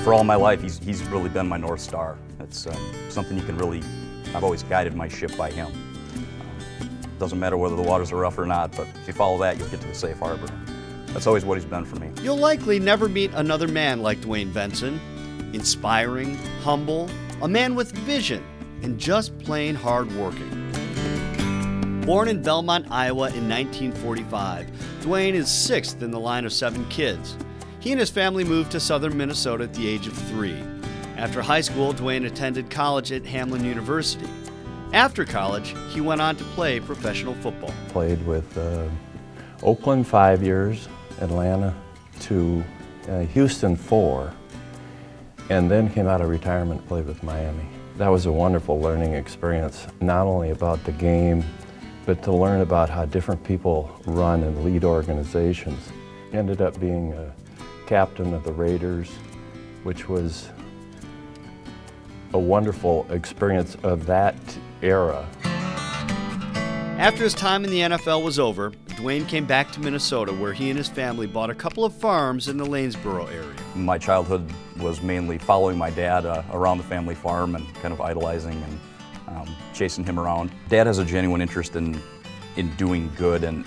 For all my life, he's really been my North Star. It's something you can really, I've always guided my ship by him. Doesn't matter whether the waters are rough or not, but if you follow that, you'll get to the safe harbor. That's always what he's been for me. You'll likely never meet another man like Duane Benson. Inspiring, humble, a man with vision, and just plain hardworking. Born in Belmont, Iowa in 1945, Duane is sixth in the line of 7 kids. He and his family moved to southern Minnesota at the age of 3. After high school, Duane attended college at Hamline University. After college, he went on to play professional football. Played with Oakland 5 years, Atlanta 2, Houston 4, and then came out of retirement, played with Miami. That was a wonderful learning experience, not only about the game, but to learn about how different people run and lead organizations. Ended up being a captain of the Raiders, which was a wonderful experience of that era. After his time in the NFL was over, Duane came back to Minnesota, where he and his family bought a couple of farms in the Lanesboro area. My childhood was mainly following my dad around the family farm and kind of idolizing and chasing him around. Dad has a genuine interest in doing good and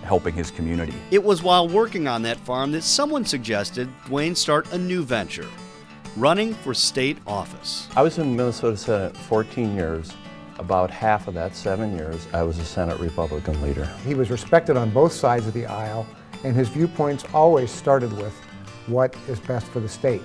helping his community. It was while working on that farm that someone suggested Duane start a new venture, running for state office. I was in the Minnesota Senate 14 years. About half of that, 7 years, I was a Senate Republican leader. He was respected on both sides of the aisle, and his viewpoints always started with what is best for the state.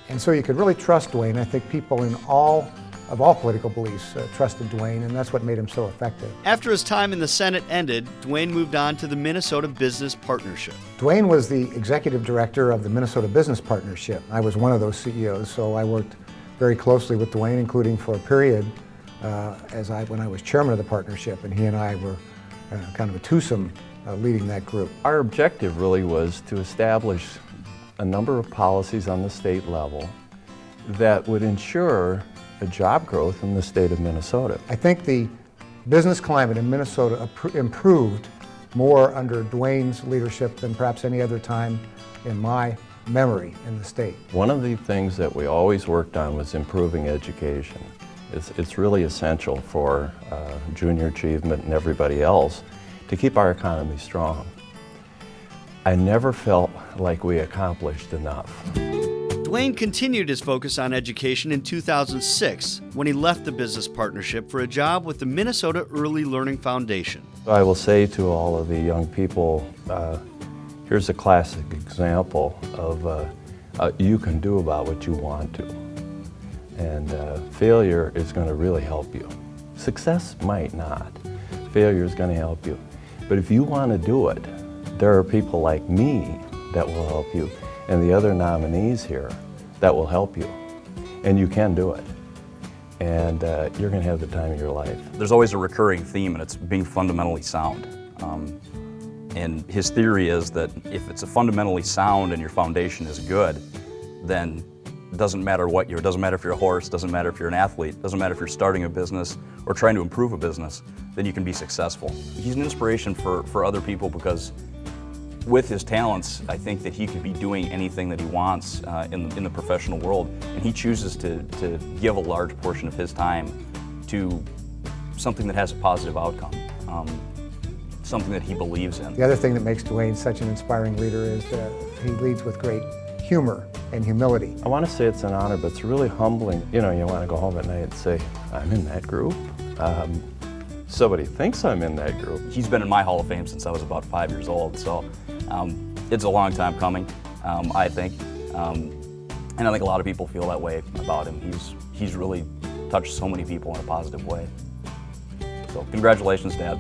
And so you could really trust Duane. I think people of all political beliefs trusted Duane, and that's what made him so effective. After his time in the Senate ended, Duane moved on to the Minnesota Business Partnership. Duane was the executive director of the Minnesota Business Partnership. I was one of those CEOs, so I worked very closely with Duane, including for a period when I was chairman of the partnership, and he and I were kind of a twosome leading that group. Our objective really was to establish a number of policies on the state level that would ensure a job growth in the state of Minnesota. I think the business climate in Minnesota improved more under Duane's leadership than perhaps any other time in my memory in the state. One of the things that we always worked on was improving education. It's really essential for junior achievement and everybody else to keep our economy strong. I never felt like we accomplished enough. Duane continued his focus on education in 2006 when he left the business partnership for a job with the Minnesota Early Learning Foundation. I will say to all of the young people, here's a classic example of you can do about what you want to. And failure is going to really help you. Success might not. Failure is going to help you. But if you want to do it, there are people like me that will help you, and the other nominees here that will help you. And you can do it. And you're going to have the time of your life. There's always a recurring theme, and it's being fundamentally sound. And his theory is that if it's a fundamentally sound and your foundation is good, then it doesn't matter what you're, it doesn't matter if you're a horse, doesn't matter if you're an athlete, doesn't matter if you're starting a business or trying to improve a business, then you can be successful. He's an inspiration for other people because with his talents, I think that he could be doing anything that he wants in the professional world, and he chooses to give a large portion of his time to something that has a positive outcome, something that he believes in. The other thing that makes Duane such an inspiring leader is that he leads with great humor and humility. I want to say it's an honor, but it's really humbling. You know, you want to go home at night and say, I'm in that group. Somebody thinks I'm in that group. He's been in my Hall of Fame since I was about 5 years old, so it's a long time coming, I think. And I think a lot of people feel that way about him. He's really touched so many people in a positive way. So congratulations, Dad.